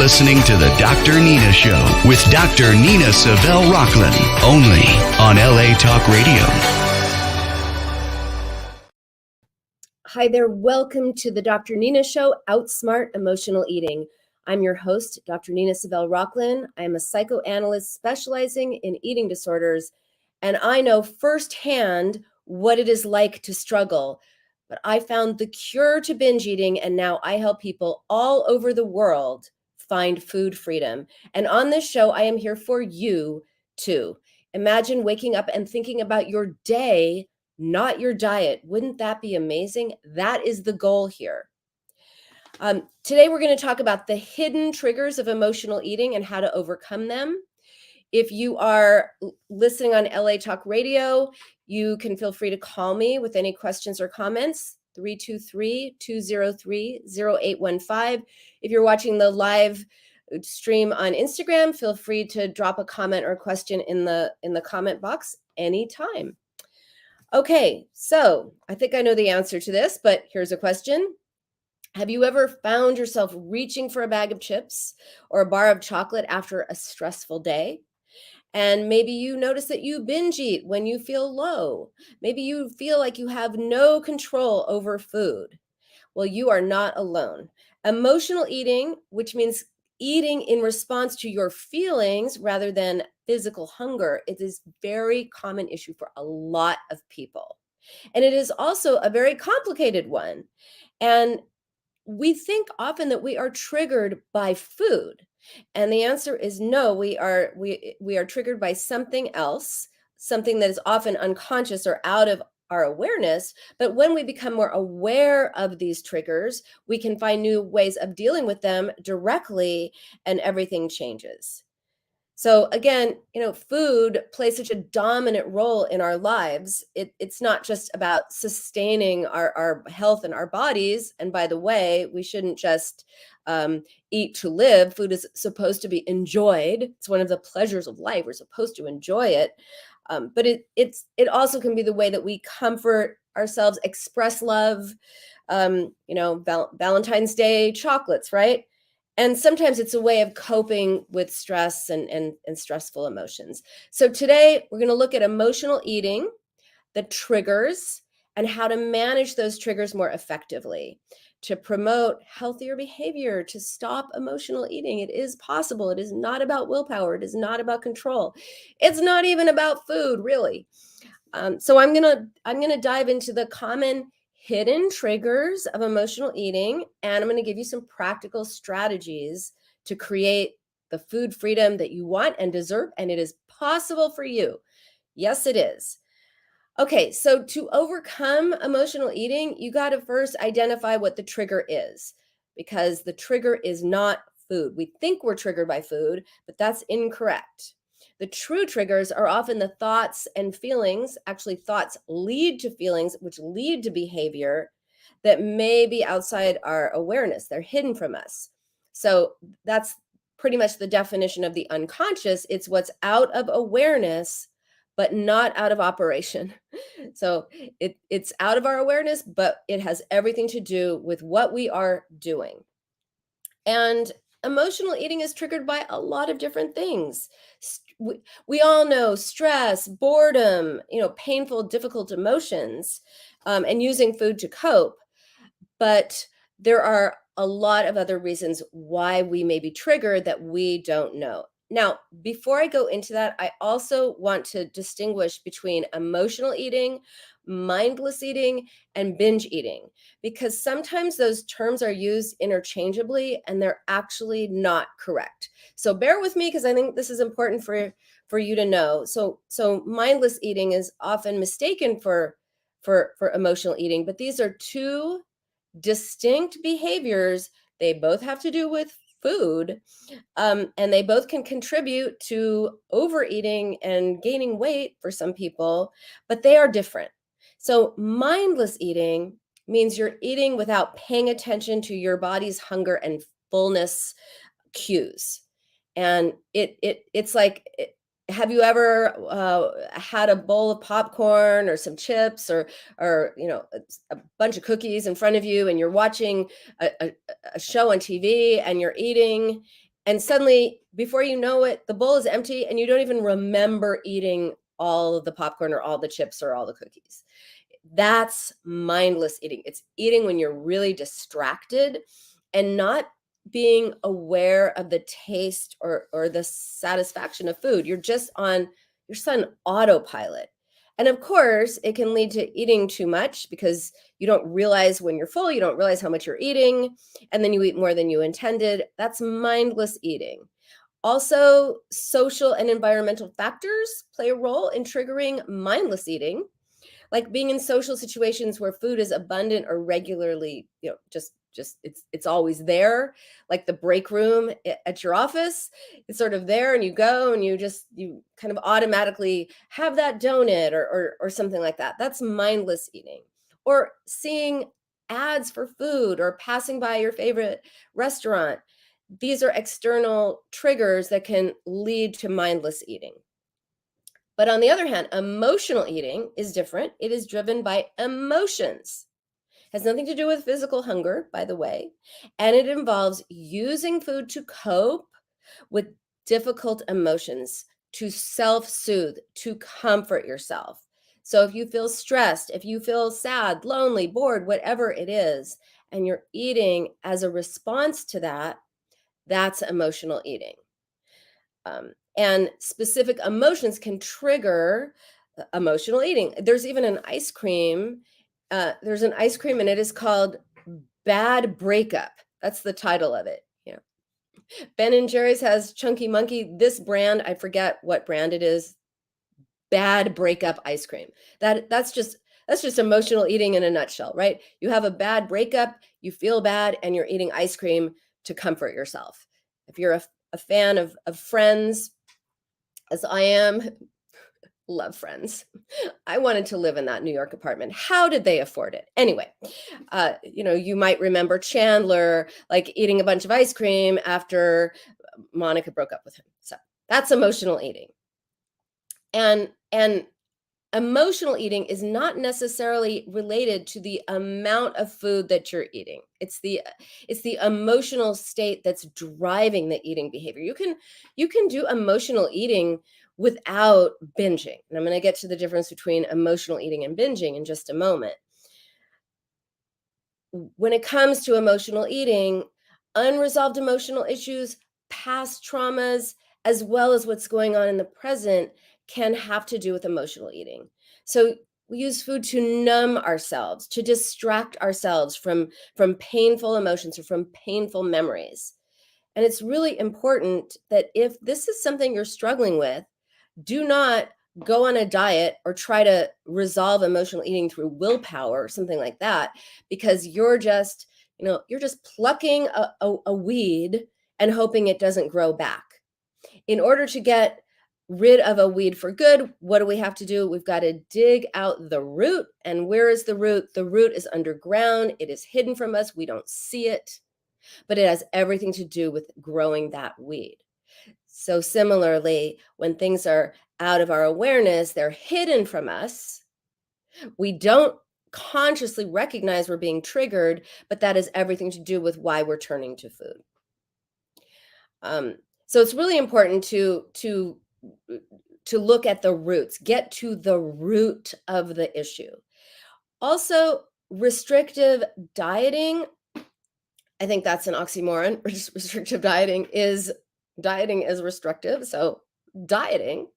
listening to The Dr. Nina Show with Dr. Nina Savelle Rocklin, only on LA Talk Radio. Hi there. Welcome to The Dr. Nina Show, Outsmart Emotional Eating. I'm your host, Dr. Nina Savelle Rocklin. I am a psychoanalyst specializing in eating disorders, and I know firsthand what it is like to struggle. But I found the cure to binge eating, and now I help people all over the world find food freedom. And on this show, I am here for you too. Imagine waking up and thinking about your day, not your diet. Wouldn't that be amazing? That is the goal here. Today, we're going to talk about the hidden triggers of emotional eating and how to overcome them. If you are listening on LA Talk Radio, you can feel free to call me with any questions or comments, 323-203-0815. If you're watching the live stream on Instagram, feel free to drop a comment or question in the comment box anytime. Okay, so I think I know the answer to this, but here's a question. Have you ever found yourself reaching for a bag of chips or a bar of chocolate after a stressful day? And maybe you notice that you binge eat when you feel low. Maybe you feel like you have no control over food. Well, you are not alone. Emotional eating, which means eating in response to your feelings rather than physical hunger, it is a very common issue for a lot of people. And it is also a very complicated one. And we think often that we are triggered by food. And the answer is no, we are triggered by something else, something that is often unconscious or out of our awareness. But when we become more aware of these triggers, we can find new ways of dealing with them directly, and everything changes. So again, food plays such a dominant role in our lives. It's not just about sustaining our health and our bodies. And by the way, we shouldn't just eat to live. Food is supposed to be enjoyed. It's one of the pleasures of life. We're supposed to enjoy it. But it also can be the way that we comfort ourselves, express love. Valentine's Day chocolates, right? And sometimes it's a way of coping with stress and stressful emotions. So today we're going to look at emotional eating, the triggers, and how to manage those triggers more effectively to promote healthier behavior, to stop emotional eating. It is possible. It is not about willpower. It is not about control. It's not even about food, really. So I'm gonna dive into the common hidden triggers of emotional eating, and I'm going to give you some practical strategies to create the food freedom that you want and deserve, and it is possible for you. Yes, it is. Okay, so to overcome emotional eating, you got to first identify what the trigger is, because the trigger is not food. We think we're triggered by food, but that's incorrect. The true triggers are often the thoughts and feelings. Actually, thoughts lead to feelings, which lead to behavior that may be outside our awareness. They're hidden from us. So that's pretty much the definition of the unconscious. It's what's out of awareness, but not out of operation. So it's out of our awareness, but it has everything to do with what we are doing. And emotional eating is triggered by a lot of different things. We all know stress, boredom, painful, difficult emotions, and using food to cope. But there are a lot of other reasons why we may be triggered that we don't know. Now, before I go into that, I also want to distinguish between emotional eating, mindless eating, and binge eating, because sometimes those terms are used interchangeably and they're actually not correct. So bear with me, because I think this is important for you to know. So mindless eating is often mistaken for emotional eating, but these are two distinct behaviors. They both have to do with food, and they both can contribute to overeating and gaining weight for some people, but they are different. So mindless eating means you're eating without paying attention to your body's hunger and fullness cues. And it's like, have you ever had a bowl of popcorn or some chips or a bunch of cookies in front of you, and you're watching a show on TV and you're eating, And suddenly, before you know it, the bowl is empty and you don't even remember eating all of the popcorn or all the chips or all the cookies. That's mindless eating. It's eating when you're really distracted and not being aware of the taste or the satisfaction of food. You're just on autopilot. And of course, it can lead to eating too much because you don't realize when you're full, you don't realize how much you're eating, and then you eat more than you intended. That's mindless eating. Also, social and environmental factors play a role in triggering mindless eating, like being in social situations where food is abundant or regularly, just it's always there, like the break room at your office. It's sort of there, and you go and you kind of automatically have that donut or something like that. That's mindless eating. Or seeing ads for food or passing by your favorite restaurant. These are external triggers that can lead to mindless eating. But on the other hand, emotional eating is different. It is driven by emotions. Has nothing to do with physical hunger, by the way, and it involves using food to cope with difficult emotions, to self-soothe, to comfort yourself. So if you feel stressed, if you feel sad, lonely, bored, whatever it is, and you're eating as a response to that, that's emotional eating. And specific emotions can trigger emotional eating. There's even an ice cream. There's an ice cream, and it is called Bad Breakup. That's the title of it. Yeah. Ben and Jerry's has Chunky Monkey. This brand, I forget what brand it is. Bad breakup ice cream. That's just emotional eating in a nutshell, right? You have a bad breakup, you feel bad, and you're eating ice cream to comfort yourself. If you're a fan of Friends, as I am, love Friends. I wanted to live in that New York apartment. How did they afford it? Anyway, you might remember Chandler like eating a bunch of ice cream after Monica broke up with him. So that's emotional eating. And emotional eating is not necessarily related to the amount of food that you're eating. It's the emotional state that's driving the eating behavior. You can do emotional eating without binging. And I'm going to get to the difference between emotional eating and binging in just a moment. When it comes to emotional eating, unresolved emotional issues, past traumas, as well as what's going on in the present can have to do with emotional eating. So we use food to numb ourselves, to distract ourselves from painful emotions or from painful memories. And it's really important that if this is something you're struggling with, do not go on a diet or try to resolve emotional eating through willpower or something like that, because you're just plucking a weed and hoping it doesn't grow back. In order to get rid of a weed for good, what do we have to do? We've got to dig out the root. And where is the root? The root is underground. It is hidden from us. We don't see it, but it has everything to do with growing that weed. So similarly, when things are out of our awareness, they're hidden from us. We don't consciously recognize we're being triggered, but that has everything to do with why we're turning to food. So it's really important to look at the roots, get to the root of the issue. Also, restrictive dieting, I think that's an oxymoron. Restrictive dieting is restrictive. So dieting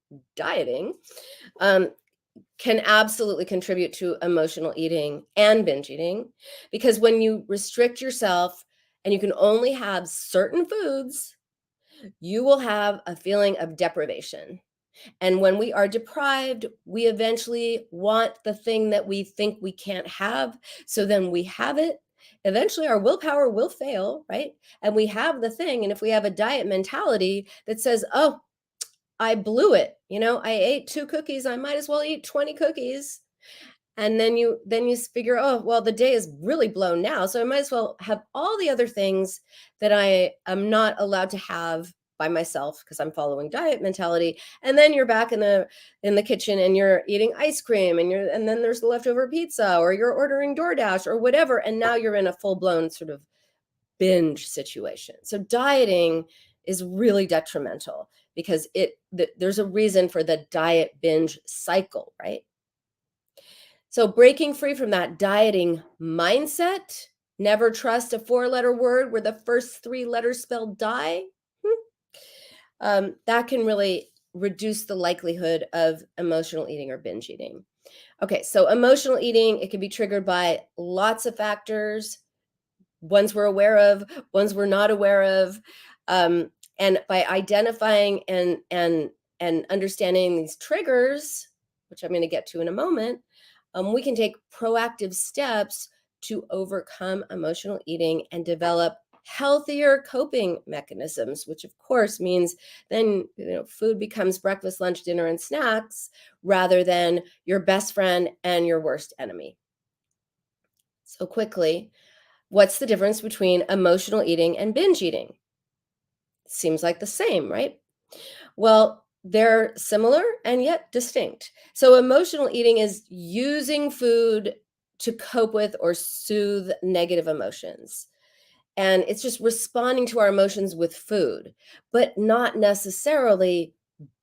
can absolutely contribute to emotional eating and binge eating, because when you restrict yourself and you can only have certain foods, you will have a feeling of deprivation. And when we are deprived, we eventually want the thing that we think we can't have. So then we have it. Eventually, our willpower will fail, right? And we have the thing. And if we have a diet mentality that says, oh, I blew it, I ate 2 cookies, I might as well eat 20 cookies. And then you figure, oh, well, the day is really blown now, so I might as well have all the other things that I am not allowed to have by myself because I'm following diet mentality. And then you're back in the kitchen and you're eating ice cream and then there's the leftover pizza, or you're ordering DoorDash or whatever, and now you're in a full-blown sort of binge situation. So dieting is really detrimental because there's a reason for the diet binge cycle, right? So breaking free from that dieting mindset, never trust a 4-letter word where the first 3 letters spell die, that can really reduce the likelihood of emotional eating or binge eating. Okay, so emotional eating, it can be triggered by lots of factors, ones we're aware of, ones we're not aware of. And by identifying and understanding these triggers, which I'm going to get to in a moment, we can take proactive steps to overcome emotional eating and develop healthier coping mechanisms, which of course means then food becomes breakfast, lunch, dinner, and snacks rather than your best friend and your worst enemy. So quickly, what's the difference between emotional eating and binge eating? Seems like the same, right? Well, they're similar and yet distinct. So, emotional eating is using food to cope with or soothe negative emotions. And it's just responding to our emotions with food, but not necessarily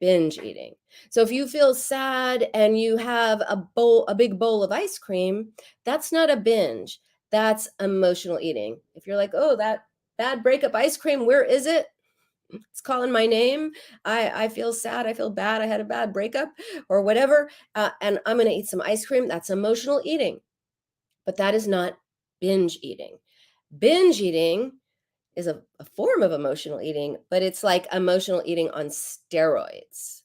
binge eating. So if you feel sad and you have a big bowl of ice cream, that's not a binge. That's emotional eating. If you're like, "Oh, that bad breakup ice cream, where is it? It's calling my name. I feel sad. I feel bad. I had a bad breakup or whatever, and I'm going to eat some ice cream." That's emotional eating, but that is not binge eating. Binge eating is a form of emotional eating, but it's like emotional eating on steroids.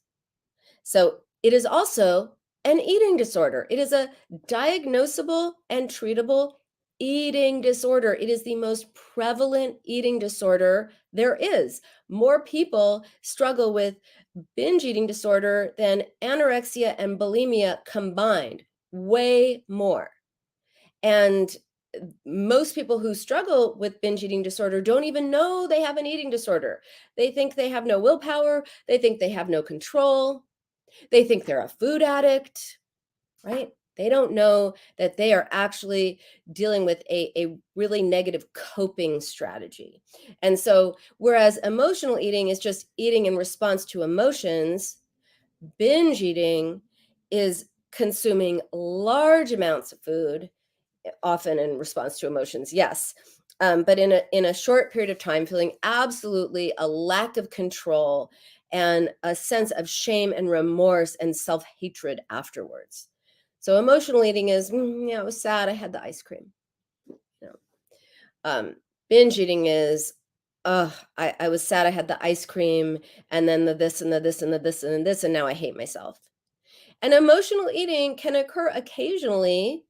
So it is also an eating disorder. It is a diagnosable and treatable eating disorder. It is the most prevalent eating disorder there is. More people struggle with binge eating disorder than anorexia and bulimia combined, way more. And most people who struggle with binge eating disorder don't even know they have an eating disorder. They think they have no willpower. They think they have no control. They think they're a food addict, right? They don't know that they are actually dealing with a really negative coping strategy. And so, whereas emotional eating is just eating in response to emotions, binge eating is consuming large amounts of food, often in response to emotions, yes. But in a short period of time, feeling absolutely a lack of control and a sense of shame and remorse and self-hatred afterwards. So emotional eating is, yeah, I was sad, I had the ice cream. You know, binge eating is, I was sad, I had the ice cream, and then the this and the this and the this and this, and now I hate myself. And emotional eating can occur occasionally.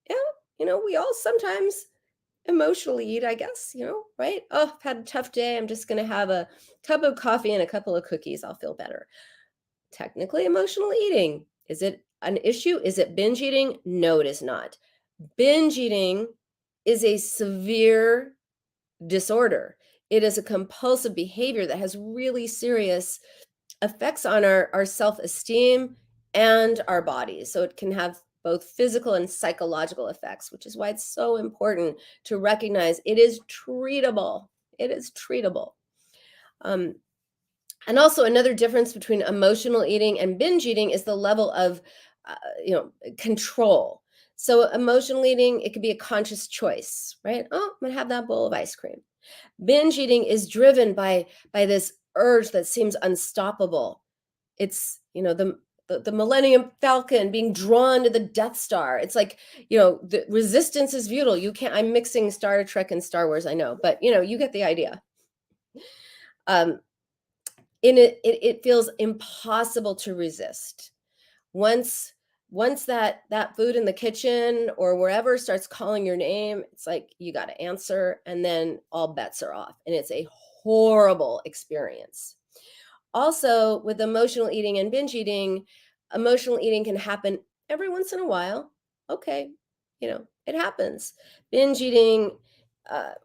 Yeah, we all sometimes emotionally eat, I guess, right? Oh, I've had a tough day. I'm just going to have a cup of coffee and a couple of cookies. I'll feel better. Technically, emotional eating. Is it an issue? Is it binge eating? No, it is not. Binge eating is a severe disorder. It is a compulsive behavior that has really serious effects on our self-esteem and our bodies. So it can have both physical and psychological effects, which is why it's so important to recognize it is treatable. It is treatable. Um, and also another difference between emotional eating and binge eating is the level of, control. So emotional eating, it could be a conscious choice, right? Oh, I'm gonna have that bowl of ice cream. Binge eating is driven by this urge that seems unstoppable. It's, the Millennium Falcon being drawn to the Death Star. It's like, the resistance is futile. You can't, I'm mixing Star Trek and Star Wars, I know, but you get the idea. In it feels impossible to resist. Once that food in the kitchen or wherever starts calling your name, it's like you got to answer, and then all bets are off, and it's a horrible experience. Also, with emotional eating and binge eating, emotional eating can happen every once in a while. Okay, it happens. Binge eating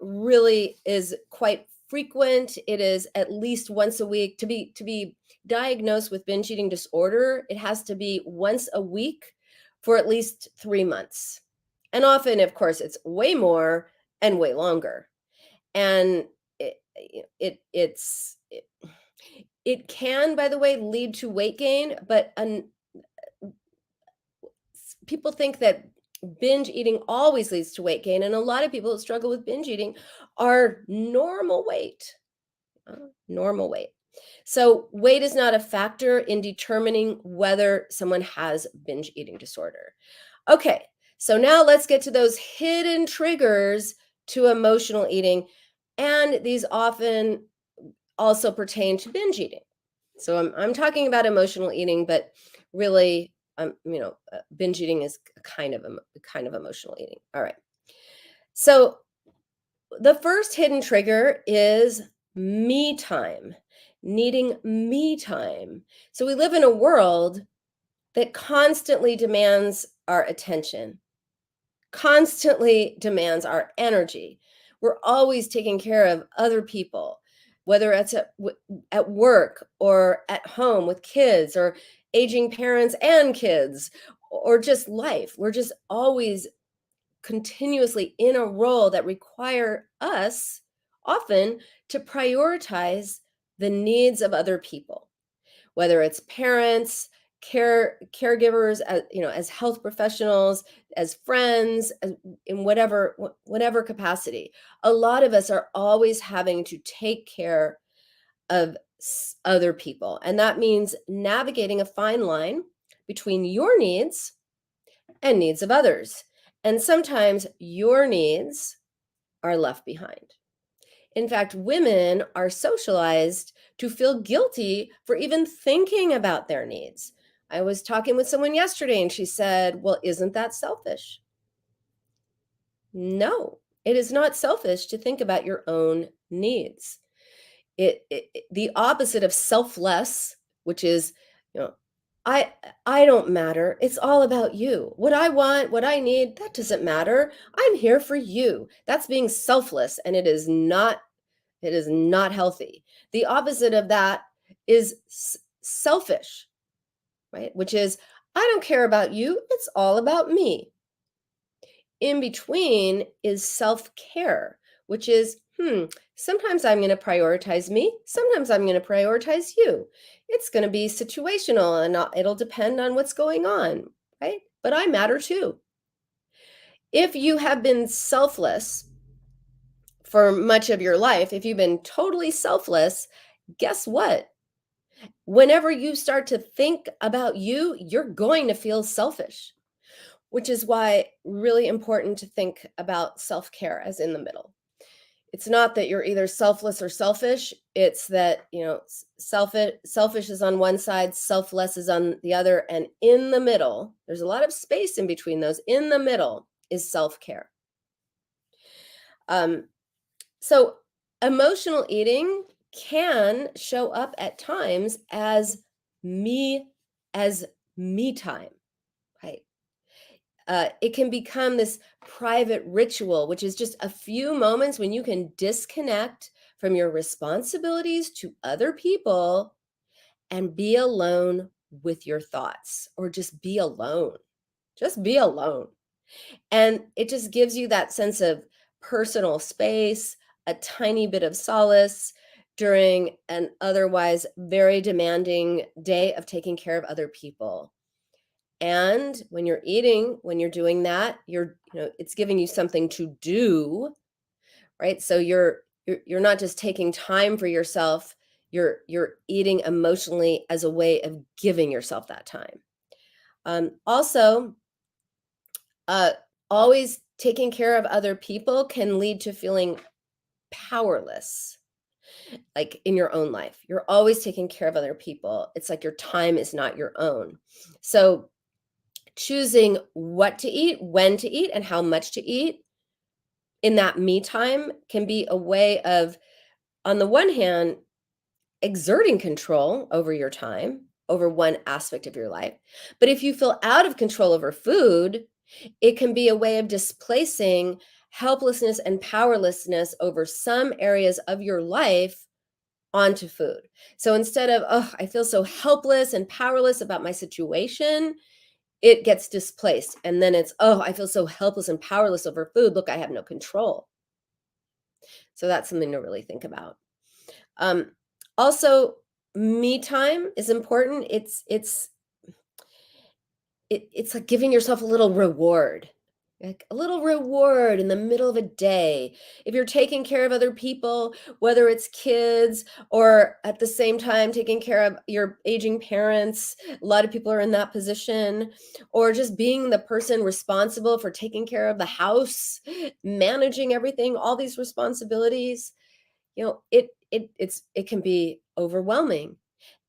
really is quite frequent. It is at least once a week. To be diagnosed with binge eating disorder, it has to be once a week for at least 3 months. And often, of course, it's way more and way longer. And it can, by the way, lead to weight gain, but people think that binge eating always leads to weight gain, and a lot of people that struggle with binge eating are normal weight. Normal weight. So weight is not a factor in determining whether someone has binge eating disorder. Okay, so now let's get to those hidden triggers to emotional eating, and these often also pertain to binge eating. So I'm talking about emotional eating, but really, binge eating is kind of emotional eating. All right. So the first hidden trigger is me time, needing me time. So we live in a world that constantly demands our attention, constantly demands our energy. We're always taking care of other people, whether it's at work or at home with kids or aging parents and kids or just life. We're just always continuously in a role that require us often to prioritize the needs of other people, whether it's parents, caregivers, as health professionals, as friends, in whatever capacity. A lot of us are always having to take care of other people, and that means navigating a fine line between your needs and needs of others. And sometimes your needs are left behind. In fact, women are socialized to feel guilty for even thinking about their needs. I was talking with someone yesterday and she said, "Well, isn't that selfish?" No, it is not selfish to think about your own needs. The opposite of selfless, which is, you know, I I don't matter. It's all about you. What I want, what I need, that doesn't matter. I'm here for you. That's being selfless, and it is not healthy. The opposite of that is selfish, right? Which is, I don't care about you. It's all about me. In between is self-care, which is, sometimes I'm going to prioritize me, sometimes I'm going to prioritize you. It's going to be situational and it'll depend on what's going on, right? But I matter too. If you have been selfless for much of your life, if you've been totally selfless, guess what? Whenever you start to think about you, you're going to feel selfish, which is why really important to think about self-care as in the middle. It's not that you're either selfless or selfish. It's that, selfish is on one side, selfless is on the other. And in the middle, there's a lot of space in between those. In the middle is self-care. So emotional eating can show up at times me as me time, right? It can become this private ritual, which is just a few moments when you can disconnect from your responsibilities to other people and be alone with your thoughts, or just be alone. Just be alone. And it just gives you that sense of personal space, a tiny bit of solace during an otherwise very demanding day of taking care of other people. And when you're eating, when you're doing that, it's giving you something to do, right? So you're not just taking time for yourself, you're eating emotionally as a way of giving yourself that time. Also, uh, always taking care of other people can lead to feeling powerless, like in your own life. You're always taking care of other people. It's like your time is not your own. So choosing what to eat, when to eat, and how much to eat in that me time can be a way of, on the one hand, exerting control over your time, over one aspect of your life. But if you feel out of control over food, it can be a way of displacing helplessness and powerlessness over some areas of your life onto food. So instead of, oh, I feel so helpless and powerless about my situation, it gets displaced. And then it's, oh, I feel so helpless and powerless over food. Look, I have no control. So that's something to really think about. Also, me time is important. It's like giving yourself a little reward. Like a little reward in the middle of a day. If you're taking care of other people, whether it's kids or at the same time taking care of your aging parents, a lot of people are in that position, or just being the person responsible for taking care of the house, managing everything, all these responsibilities, it can be overwhelming.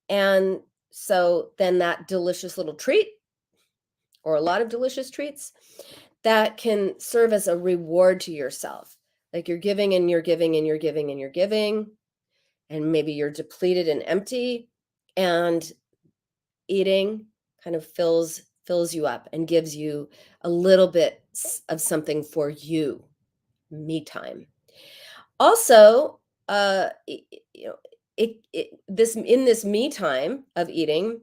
And so then that delicious little treat or a lot of delicious treats that can serve as a reward to yourself. Like you're giving and you're giving and you're giving and you're giving, and maybe you're depleted and empty, and eating kind of fills you up and gives you a little bit of something for you, me time. Also, you know, this in this me time of eating,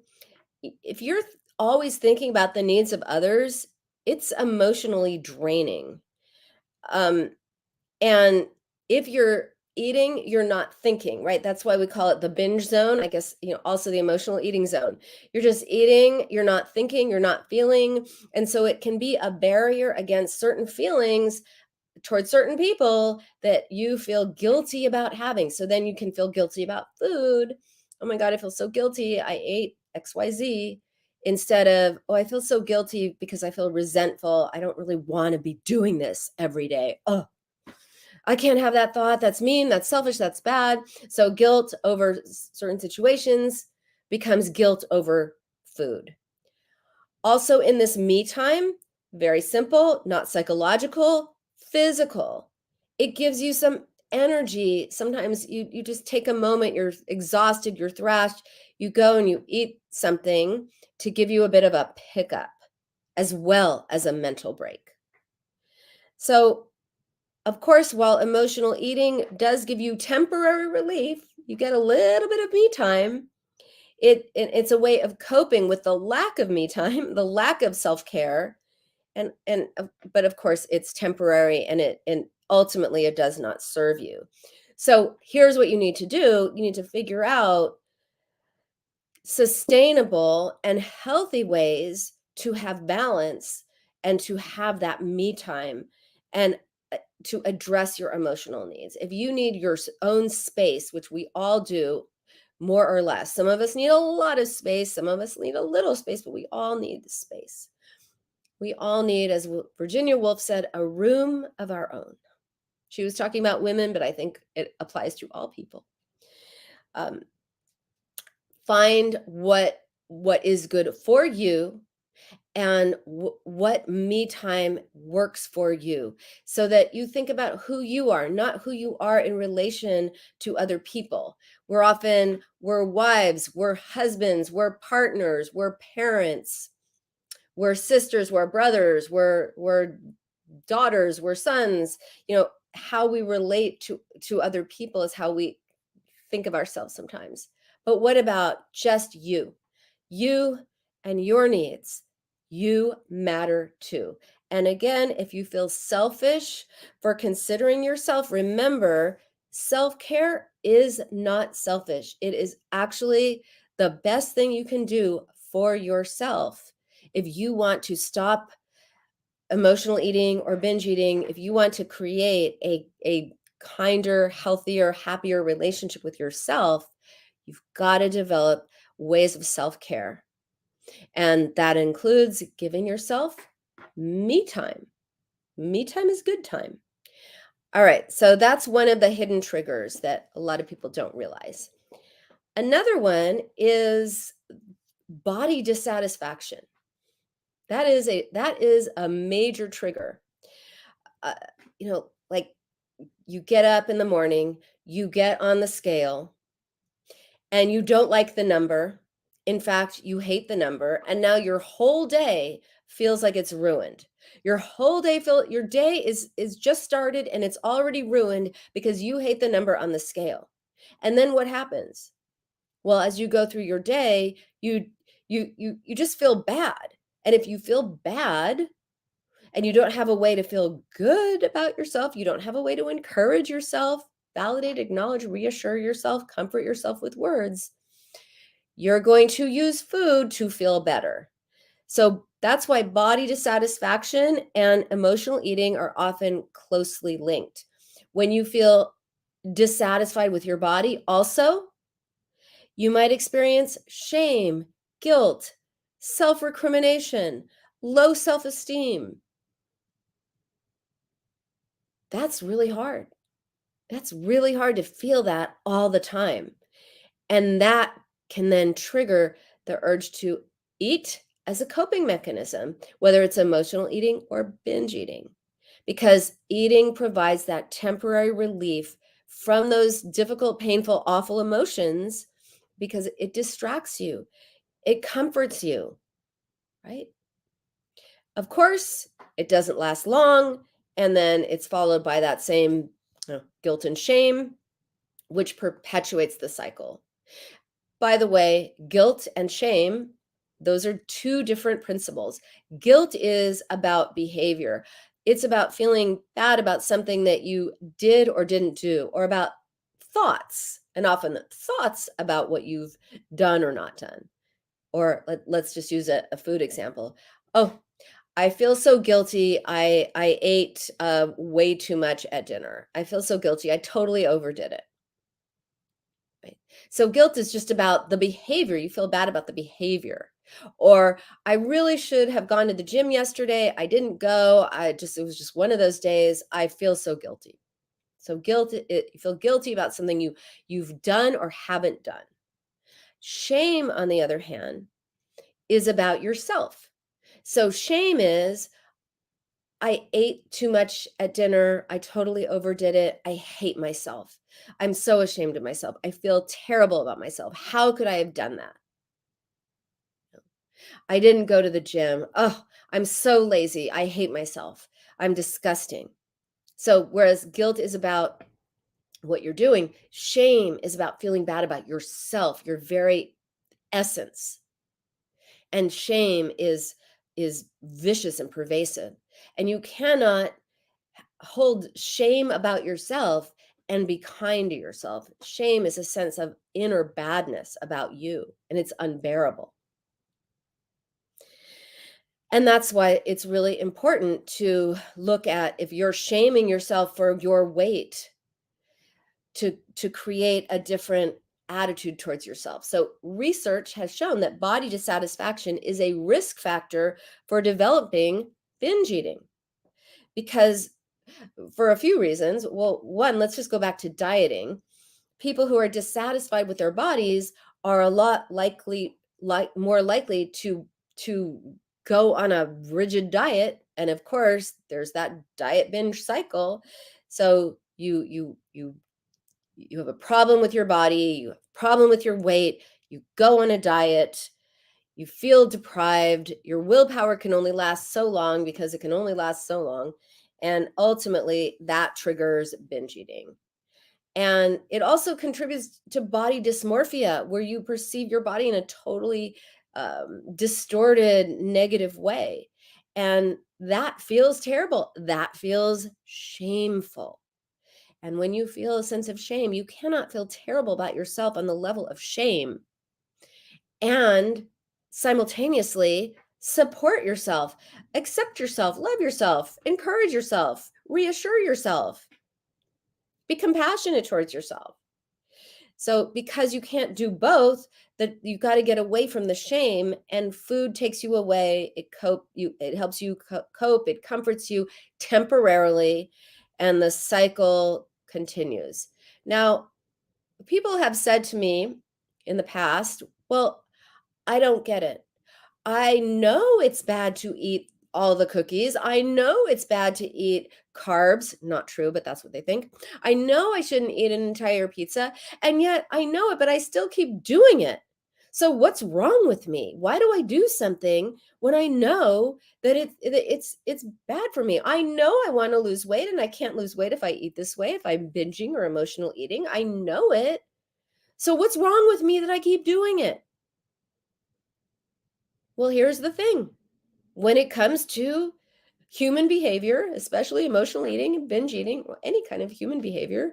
if you're always thinking about the needs of others, it's emotionally draining. Um, and if you're eating, you're not thinking, right? That's why we call it the binge zone. I guess, also the emotional eating zone. You're just eating, you're not thinking, you're not feeling. And so it can be a barrier against certain feelings towards certain people that you feel guilty about having. So then you can feel guilty about food. Oh my God, I feel so guilty. I ate XYZ. Instead of, oh, I feel so guilty because I feel resentful. I don't really want to be doing this every day. Oh, I can't have that thought. That's mean. That's selfish. That's bad. So guilt over certain situations becomes guilt over food. Also, in this me time, very simple, not psychological, physical. It gives you some energy. Sometimes you just take a moment, you're exhausted, you're thrashed, you go and you eat something to give you a bit of a pickup as well as a mental break. So, of course, while emotional eating does give you temporary relief, you get a little bit of me time. It's a way of coping with the lack of me time, the lack of self-care, but of course it's temporary, and ultimately it does not serve you. So here's what you need to do. You need to figure out sustainable and healthy ways to have balance and to have that me time, and to address your emotional needs. If you need your own space, which we all do more or less, some of us need a lot of space, some of us need a little space, but we all need the space. We all need, as Virginia Woolf said, a room of our own. She was talking about women, but I think it applies to all people. Find what is good for you, and what me time works for you, so that you think about who you are, not who you are in relation to other people. We're wives, we're husbands, we're partners, we're parents, we're sisters, we're brothers, we're daughters, we're sons. How we relate to other people is how we think of ourselves sometimes. But what about just you? You and your needs. You matter too. And again, if you feel selfish for considering yourself, remember, self-care is not selfish. It is actually the best thing you can do for yourself. If you want to stop emotional eating or binge eating, if you want to create a kinder, healthier, happier relationship with yourself, you've got to develop ways of self-care. And that includes giving yourself me time. Me time is good time. All right, so that's one of the hidden triggers that a lot of people don't realize. Another one is body dissatisfaction. That is a major trigger. Like you get up in the morning, you get on the scale, and you don't like the number. In fact, you hate the number, and now your whole day feels like it's ruined. Your day is just started and it's already ruined because you hate the number on the scale. And then what happens? Well, as you go through your day, you just feel bad. And if you feel bad and you don't have a way to feel good about yourself, you don't have a way to encourage yourself, validate, acknowledge, reassure yourself, comfort yourself with words, you're going to use food to feel better. So that's why body dissatisfaction and emotional eating are often closely linked. When you feel dissatisfied with your body, also, you might experience shame, guilt, self recrimination, low self esteem. That's really hard. That's really hard to feel that all the time. And that can then trigger the urge to eat as a coping mechanism, whether it's emotional eating or binge eating, because eating provides that temporary relief from those difficult, painful, awful emotions because it distracts you, it comforts you, right? Of course, it doesn't last long. And then it's followed by that same guilt and shame, which perpetuates the cycle. By the way, guilt and shame, those are two different principles. Guilt is about behavior. It's about feeling bad about something that you did or didn't do, or about thoughts, and often thoughts about what you've done or not done. Or let's just use a food example. Oh, I feel so guilty. I ate way too much at dinner. I feel so guilty. I totally overdid it. Right. So guilt is just about the behavior. You feel bad about the behavior. Or I really should have gone to the gym yesterday. I didn't go. It was just one of those days. I feel so guilty. So you feel guilty about something you've done or haven't done. Shame, on the other hand, is about yourself. So shame is, I ate too much at dinner. I totally overdid it. I hate myself. I'm so ashamed of myself. I feel terrible about myself. How could I have done that? I didn't go to the gym. Oh, I'm so lazy. I hate myself. I'm disgusting. So, whereas guilt is about what you're doing, shame is about feeling bad about yourself, your very essence. And shame is vicious and pervasive. And you cannot hold shame about yourself and be kind to yourself. Shame is a sense of inner badness about you, and it's unbearable. And that's why it's really important to look at, if you're shaming yourself for your weight, to create a different attitude towards yourself. So research has shown that body dissatisfaction is a risk factor for developing binge eating, because for a few reasons. Well, one, let's just go back to dieting. People who are dissatisfied with their bodies are a lot more likely to go on a rigid diet, and of course there's that diet binge cycle. So you have a problem with your body, you have a problem with your weight, you go on a diet, you feel deprived, your willpower can only last so long because it can only last so long, and ultimately that triggers binge eating. And it also contributes to body dysmorphia, where you perceive your body in a totally distorted, negative way. And that feels terrible. That feels shameful. And when you feel a sense of shame, you cannot feel terrible about yourself on the level of shame and simultaneously support yourself, accept yourself, love yourself, encourage yourself, reassure yourself, be compassionate towards yourself. So because you can't do both, that you got to get away from the shame, and food takes you away. It helps you cope, it comforts you temporarily, and the cycle continues. Now, people have said to me in the past, well, I don't get it. I know it's bad to eat all the cookies. I know it's bad to eat carbs. Not true, but that's what they think. I know I shouldn't eat an entire pizza, and yet I know it, but I still keep doing it. So what's wrong with me? Why do I do something when I know that it's bad for me? I know I want to lose weight, and I can't lose weight if I eat this way, if I'm binging or emotional eating. I know it. So what's wrong with me that I keep doing it? Well, here's the thing. When it comes to human behavior, especially emotional eating and binge eating, or any kind of human behavior,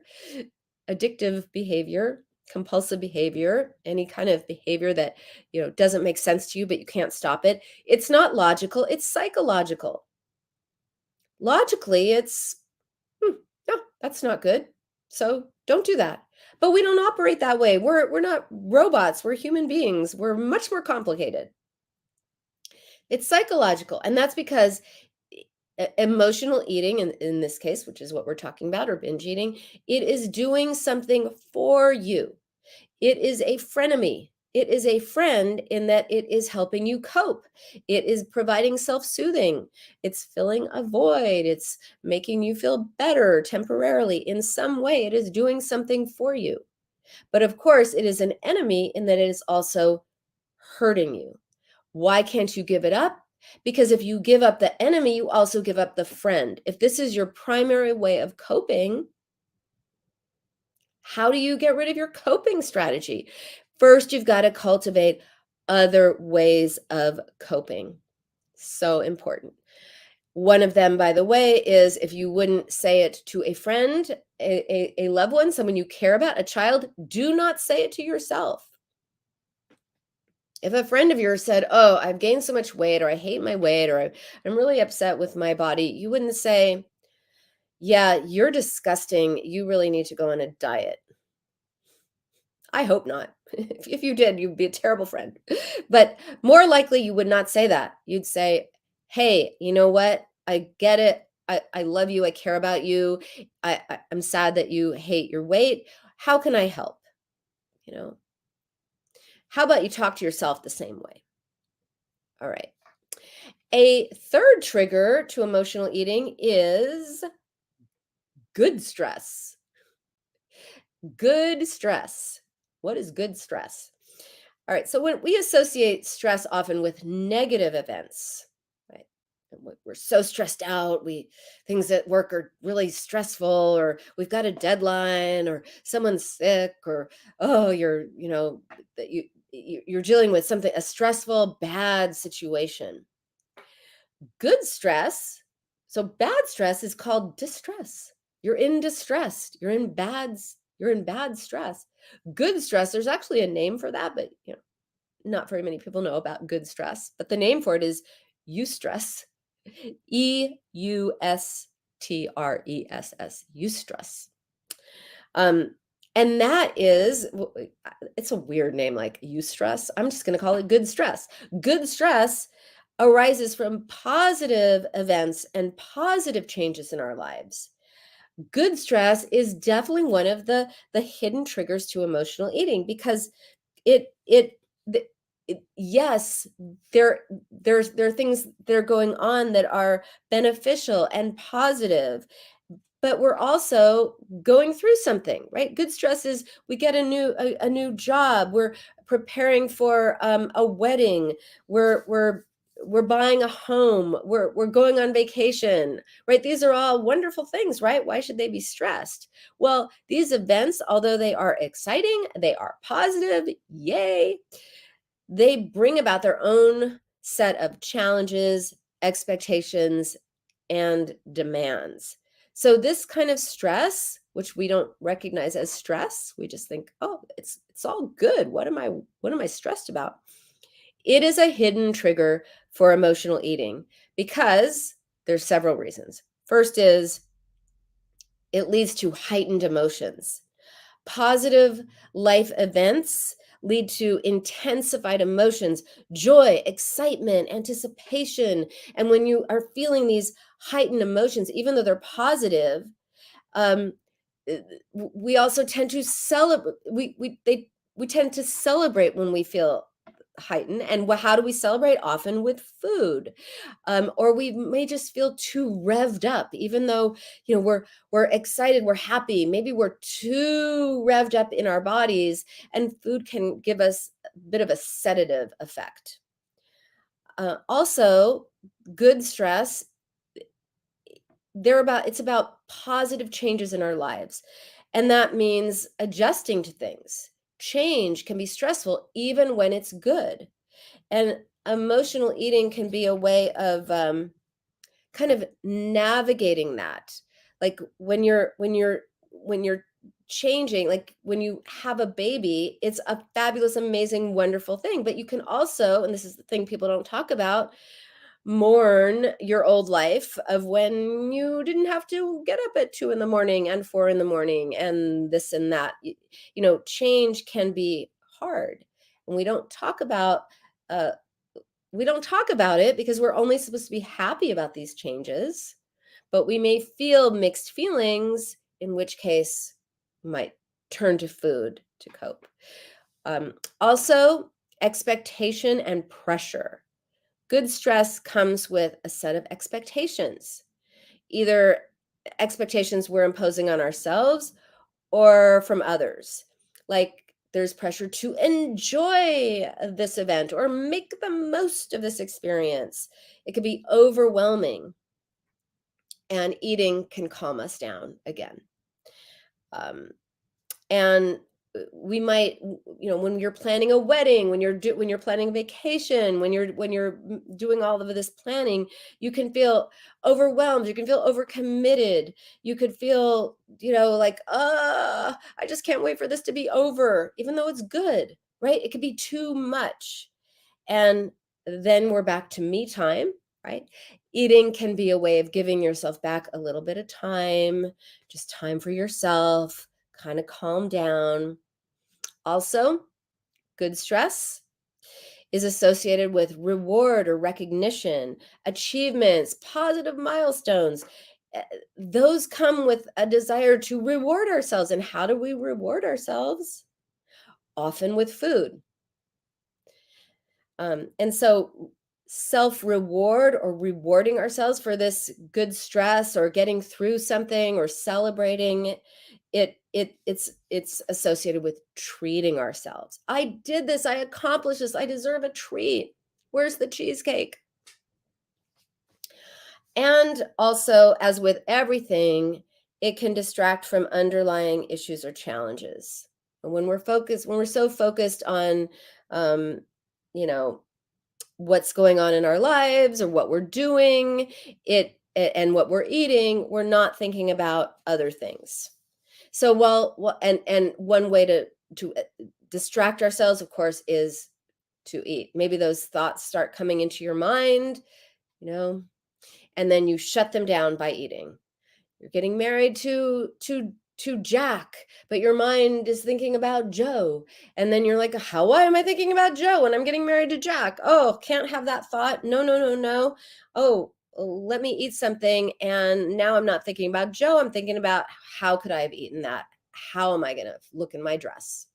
addictive behavior, compulsive behavior, any kind of behavior that, doesn't make sense to you, but you can't stop it. It's not logical, it's psychological. Logically, it's, no, that's not good. So don't do that. But we don't operate that way. We're not robots, we're human beings. We're much more complicated. It's psychological, and that's because emotional eating, in this case, which is what we're talking about, or binge eating, it is doing something for you. It is a frenemy. It is a friend in that it is helping you cope. It is providing self-soothing. It's filling a void. It's making you feel better temporarily. In some way, it is doing something for you. But of course, it is an enemy in that it is also hurting you. Why can't you give it up? Because if you give up the enemy, you also give up the friend. If this is your primary way of coping, how do you get rid of your coping strategy? First, you've got to cultivate other ways of coping. So important. One of them, by the way, is if you wouldn't say it to a friend, a loved one, someone you care about, a child, do not say it to yourself. If a friend of yours said, "Oh, I've gained so much weight," or "I hate my weight," or "I'm really upset with my body," you wouldn't say, "Yeah, you're disgusting. You really need to go on a diet." I hope not. If you did, you'd be a terrible friend. But more likely, you would not say that. You'd say, "Hey, you know what? I get it. I love you. I care about you. I'm sad that you hate your weight. How can I help?" You know, how about you talk to yourself the same way? All right. A third trigger to emotional eating is good stress. Good stress. What is good stress? All right, so when we associate stress often with negative events, right? And we're so stressed out, we things at work are really stressful, or we've got a deadline, or someone's sick, or oh, that you're dealing with something, a stressful, bad situation. Good stress, so bad stress is called distress. You're in distress. You're in bad stress. Good stress, there's actually a name for that, but not very many people know about good stress, but the name for it is eustress. Eustress, eustress. And that is, it's a weird name, like eustress. I'm just going to call it good stress. Good stress arises from positive events and positive changes in our lives. Good stress is definitely one of the hidden triggers to emotional eating, because it it, the, yes, there are things that are going on that are beneficial and positive, but we're also going through something, right? Good stress is we get a new job, we're preparing for a wedding, we're buying a home, we're going on vacation, right? These are all wonderful things, right? Why should they be stressed? Well, these events, although they are exciting, they are positive, yay, they bring about their own set of challenges, expectations, and demands. So this kind of stress, which we don't recognize as stress, we just think, "Oh, it's all good. What am I stressed about?" It is a hidden trigger for emotional eating because there's several reasons. First is it leads to heightened emotions. Positive life events lead to intensified emotions, joy, excitement, anticipation. And when you are feeling these heightened emotions, even though they're positive, um, we also tend to celebrate. We tend to celebrate when we feel heightened. And how do we celebrate? Often with food, or we may just feel too revved up, even though we're excited, we're happy. Maybe we're too revved up in our bodies, and food can give us a bit of a sedative effect. Also, good stress, it's about positive changes in our lives, and that means adjusting to things. Change can be stressful even when it's good, and emotional eating can be a way of kind of navigating that. Like when you're changing, like when you have a baby, it's a fabulous, amazing, wonderful thing. But you can also, and this is the thing people don't talk about, mourn your old life of when you didn't have to get up at 2 in the morning and 4 in the morning and this and that. Change can be hard. And uh, we don't talk about it because we're only supposed to be happy about these changes, but we may feel mixed feelings, in which case we might turn to food to cope. Also, expectation and pressure. Good stress comes with a set of expectations, either expectations we're imposing on ourselves or from others. Like there's pressure to enjoy this event or make the most of this experience. It could be overwhelming, and eating can calm us down again. Um, and we might, when you're planning a wedding, when you're planning a vacation, when you're doing all of this planning, you can feel overwhelmed, you can feel overcommitted, you could feel, like, I just can't wait for this to be over, even though it's good, right? It could be too much. And then we're back to me time, right? Eating can be a way of giving yourself back a little bit of time, just time for yourself, kind of calm down. Also, good stress is associated with reward or recognition, achievements, positive milestones. Eh, Those come with a desire to reward ourselves. And how do we reward ourselves? Often with food. And so self-reward or rewarding ourselves for this good stress or getting through something or celebrating it's associated with treating ourselves. I did this, I accomplished this, I deserve a treat. Where's the cheesecake? And also, as with everything, it can distract from underlying issues or challenges. And when we're so focused on you know what's going on in our lives or what we're doing and what we're eating, we're not thinking about other things. So and one way to distract ourselves, of course, is to eat. Maybe those thoughts start coming into your mind, you know and then you shut them down by eating. You're getting married to Jack, but your mind is thinking about Joe. And then you're like, why am I thinking about Joe when I'm getting married to Jack? Oh, can't have that thought. No, no, no, no. Oh, let me eat something. And now I'm not thinking about Joe. I'm thinking about how could I have eaten that? How am I going to look in my dress?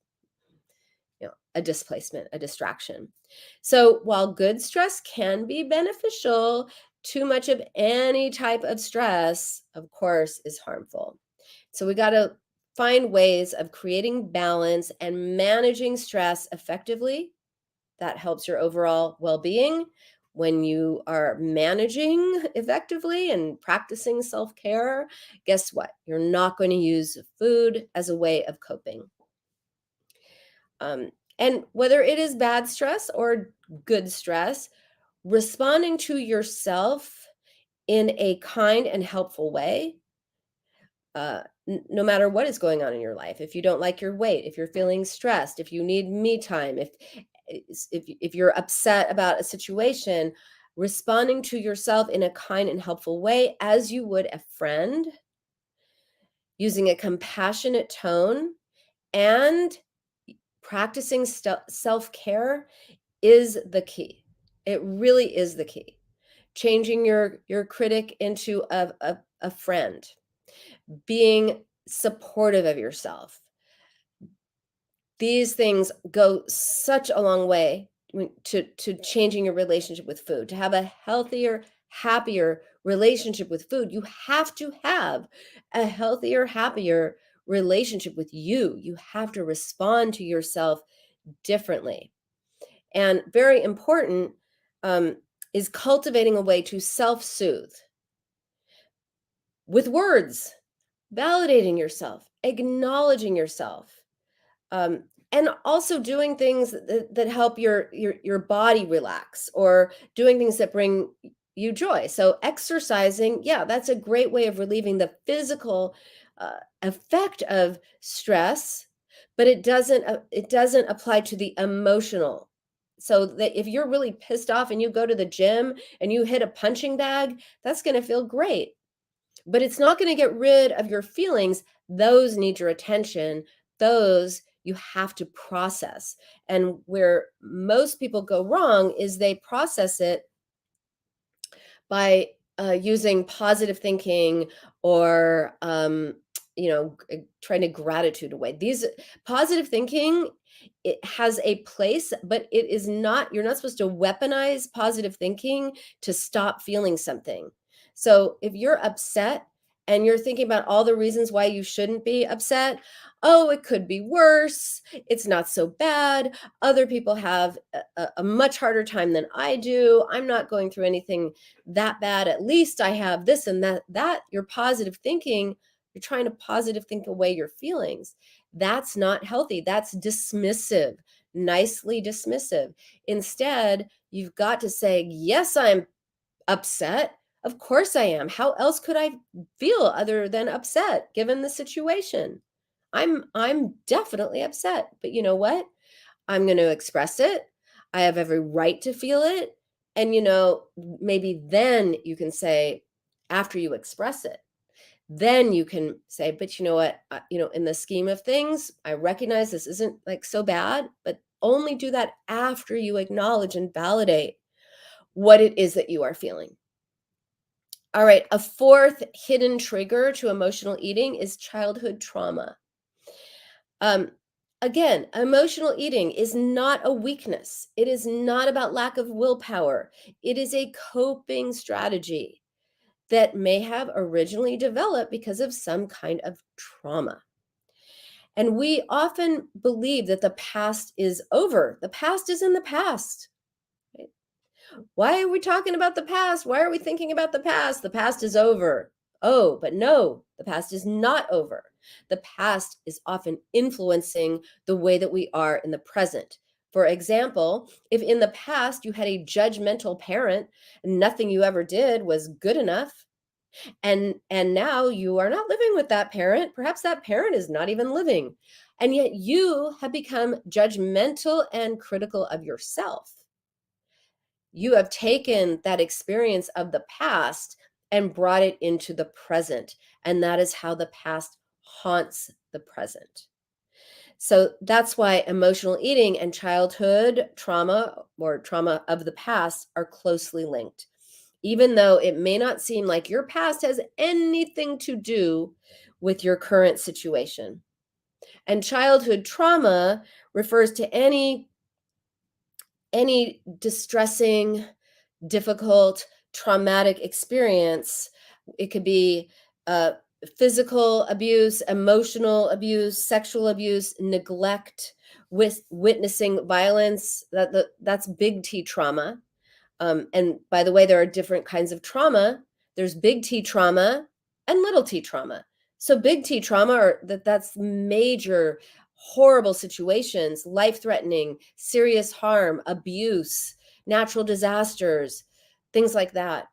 A displacement, a distraction. So while good stress can be beneficial, too much of any type of stress, of course, is harmful. So we got to find ways of creating balance and managing stress effectively. That helps your overall well-being. When you are managing effectively and practicing self-care, guess what? You're not going to use food as a way of coping. And whether it is bad stress or good stress, responding to yourself in a kind and helpful way, no matter what is going on in your life. If you don't like your weight, if you're feeling stressed, if you need me time, if you're upset about a situation, responding to yourself in a kind and helpful way as you would a friend, using a compassionate tone, and practicing self-care is the key. It really is the key. Changing your critic into a friend, being supportive of yourself. These things go such a long way to changing your relationship with food. To have a healthier, happier relationship with food, you have to have a healthier, happier relationship with you. You have to respond to yourself differently. And very important is cultivating a way to self-soothe with words, validating yourself, acknowledging yourself, and also doing things that help your body relax, or doing things that bring you joy. So exercising, yeah, that's a great way of relieving the physical effect of stress, but it doesn't apply to the emotional. So that if you're really pissed off and you go to the gym and you hit a punching bag, that's going to feel great, but it's not going to get rid of your feelings. Those need your attention. Those you have to process. And where most people go wrong is they process it by using positive thinking or trying to gratitude away. These positive thinking, it has a place, but it is not, you're not supposed to weaponize positive thinking to stop feeling something. So if you're upset and you're thinking about all the reasons why you shouldn't be upset, oh, it could be worse, it's not so bad, other people have a much harder time than I do, I'm not going through anything that bad, at least I have this and that you're positive thinking, you're trying to positive think away your feelings. That's not healthy. That's dismissive, nicely dismissive. Instead, you've got to say, yes, I'm upset. Of course I am. How else could I feel other than upset given the situation? I'm definitely upset. But you know what? I'm going to express it. I have every right to feel it. And maybe then you can say, after you express it, then you can say, but you know what, in the scheme of things, I recognize this isn't like so bad, but only do that after you acknowledge and validate what it is that you are feeling. All right, a fourth hidden trigger to emotional eating is childhood trauma. Again, emotional eating is not a weakness. It is not about lack of willpower. It is a coping strategy that may have originally developed because of some kind of trauma. And we often believe that the past is over. The past is in the past. Right? Why are we talking about the past? Why are we thinking about the past? The past is over. Oh, but no, the past is not over. The past is often influencing the way that we are in the present. For example, if in the past you had a judgmental parent and nothing you ever did was good enough, and now you are not living with that parent, perhaps that parent is not even living, and yet you have become judgmental and critical of yourself. You have taken that experience of the past and brought it into the present, and that is how the past haunts the present. So that's why emotional eating and childhood trauma or trauma of the past are closely linked. Even though it may not seem like your past has anything to do with your current situation. And childhood trauma refers to any distressing, difficult, traumatic experience. It could be physical abuse, emotional abuse, sexual abuse, neglect, witnessing violence. That's big T trauma. And by the way, there are different kinds of trauma. There's big T trauma and little t trauma. So big T trauma that's major, horrible situations, life-threatening, serious harm, abuse, natural disasters, things like that.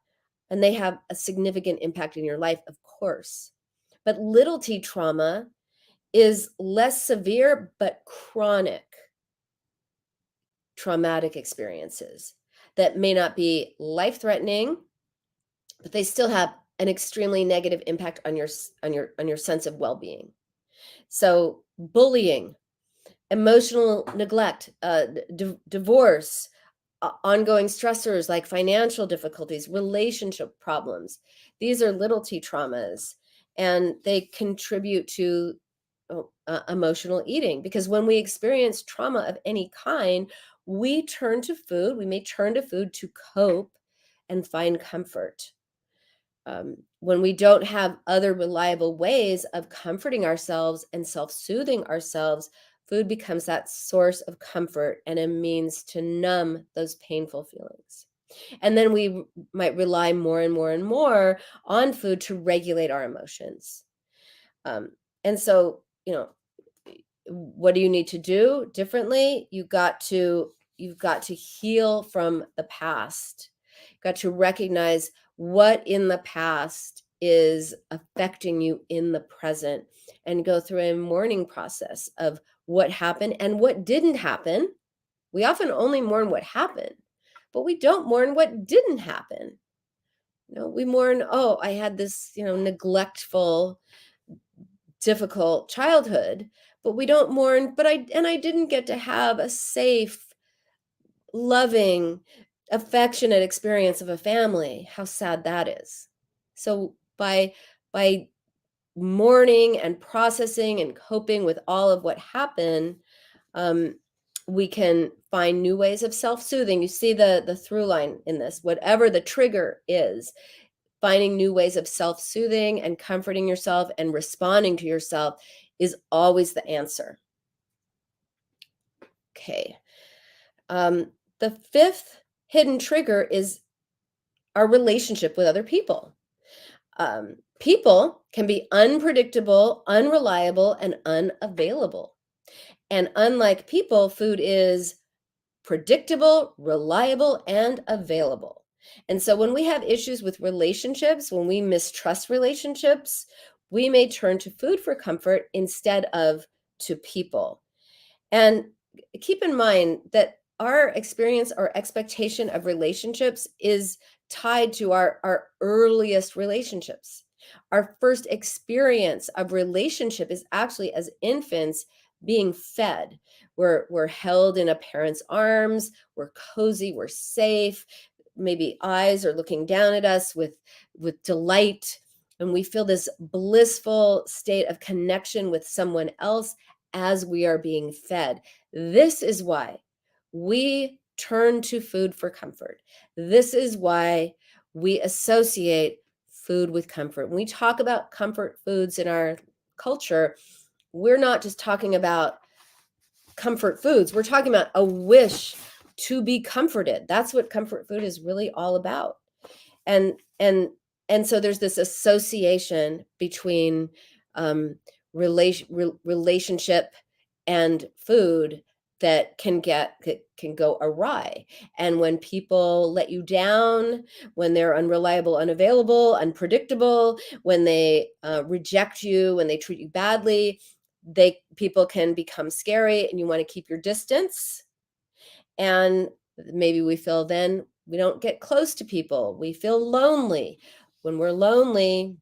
And they have a significant impact in your life, of course. But little t trauma is less severe but chronic traumatic experiences that may not be life-threatening, but they still have an extremely negative impact on your sense of well-being. So bullying, emotional neglect, divorce, ongoing stressors like financial difficulties, relationship problems. These are little t traumas, and they contribute to emotional eating, because when we experience trauma of any kind, we turn to food. We may turn to food to cope and find comfort. When we don't have other reliable ways of comforting ourselves and self-soothing ourselves, food becomes that source of comfort and a means to numb those painful feelings. And then we might rely more and more and more on food to regulate our emotions. And so, what do you need to do differently? You've got to heal from the past. got to recognize what in the past is affecting you in the present, and go through a mourning process of what happened and what didn't happen. We often only mourn what happened, but we don't mourn what didn't happen. We mourn, oh, I had this, neglectful, difficult childhood, but we don't mourn, but I didn't get to have a safe, loving, affectionate experience of a family. How sad that is. So by mourning and processing and coping with all of what happened, um, we can find new ways of self-soothing. You see the through line in this, whatever the trigger is, finding new ways of self-soothing and comforting yourself and responding to yourself is always the answer. Okay. The fifth hidden trigger is our relationship with other people. People can be unpredictable, unreliable, and unavailable. And unlike people, food is predictable, reliable, and available. And so when we have issues with relationships, when we mistrust relationships, we may turn to food for comfort instead of to people. And keep in mind that our experience or expectation of relationships is tied to our earliest relationships. Our first experience of relationship is actually as infants being fed. We're held in a parent's arms, we're cozy, we're safe. Maybe eyes are looking down at us with delight, and we feel this blissful state of connection with someone else as we are being fed. This is why we turn to food for comfort. This is why we associate food with comfort. When we talk about comfort foods in our culture, we're not just talking about comfort foods. We're talking about a wish to be comforted. That's what comfort food is really all about. And and and so there's this association between relationship and food that can go awry. And when people let you down, when they're unreliable, unavailable, unpredictable, when they reject you, when they treat you badly, people can become scary, and you want to keep your distance. And maybe we feel then we don't get close to people. We feel lonely. When we're lonely,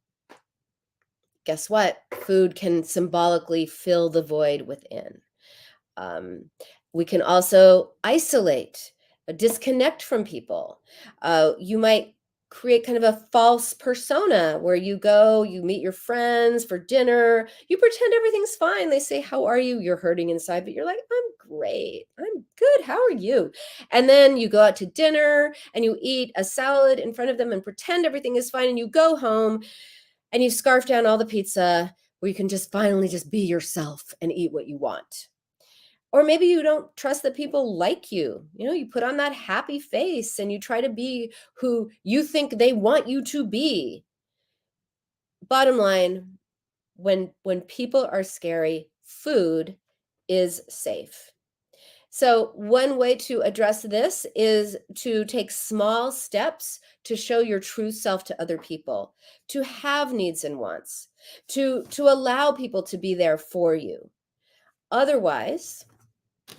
guess what? Food can symbolically fill the void within. We can also isolate, disconnect from people. You might create kind of a false persona where you go, you meet your friends for dinner, you pretend everything's fine. They say, "How are you?" You're hurting inside, but you're like, "I'm great. I'm good. How are you?" And then you go out to dinner and you eat a salad in front of them and pretend everything is fine. And you go home and you scarf down all the pizza where you can just finally just be yourself and eat what you want. Or maybe you don't trust that people like you. You put on that happy face and you try to be who you think they want you to be. Bottom line, when people are scary, food is safe. So one way to address this is to take small steps to show your true self to other people, to have needs and wants, to allow people to be there for you. Otherwise,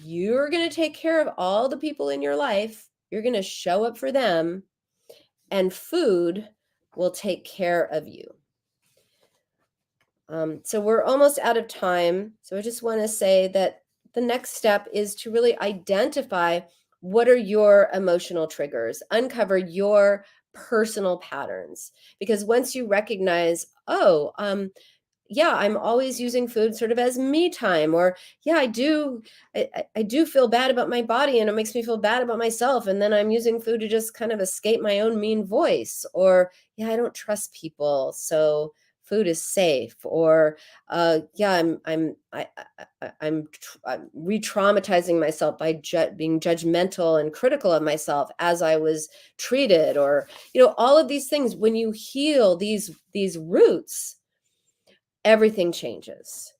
you're going to take care of all the people in your life. You're going to show up for them, and food will take care of you. So we're almost out of time. So I just want to say that the next step is to really identify what are your emotional triggers, uncover your personal patterns. Because once you recognize, oh, yeah, I'm always using food sort of as me time, or yeah, I do feel bad about my body and it makes me feel bad about myself. And then I'm using food to just kind of escape my own mean voice, or yeah, I don't trust people. So food is safe, or yeah, I'm re-traumatizing myself by being judgmental and critical of myself as I was treated, or all of these things. When you heal these roots, everything changes.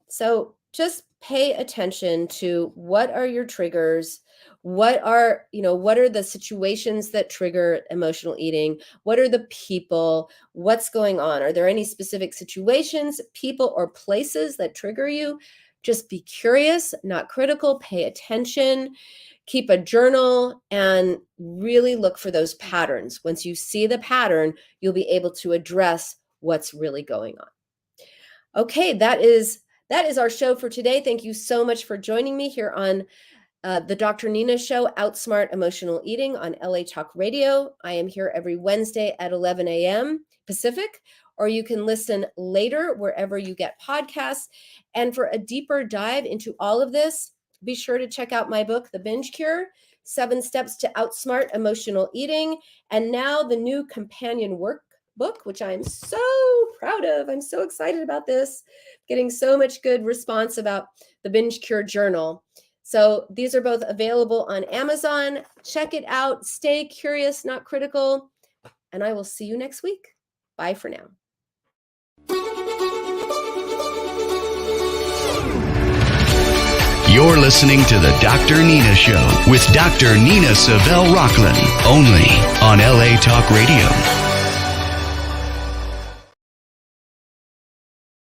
So just pay attention to what are your triggers, What are the situations that trigger emotional eating? What are the people? What's going on? Are there any specific situations, people, or places that trigger you? Just be curious, not critical, pay attention, keep a journal, and really look for those patterns. Once you see the pattern, you'll be able to address what's really going on. Okay, that is our show for today. Thank you so much for joining me here on the Dr. Nina Show, Outsmart Emotional Eating on LA Talk Radio. I am here every Wednesday at 11 a.m. Pacific, or you can listen later wherever you get podcasts. And for a deeper dive into all of this, be sure to check out my book, The Binge Cure, 7 Steps to Outsmart Emotional Eating, and now the new companion workbook, which I'm so proud of. I'm so excited about this, getting so much good response about the Binge Cure Journal. So these are both available on Amazon. Check it out. Stay curious, not critical. And I will see you next week. Bye for now. You're listening to the Dr. Nina Show with Dr. Nina Savelle Rocklin, only on LA Talk Radio.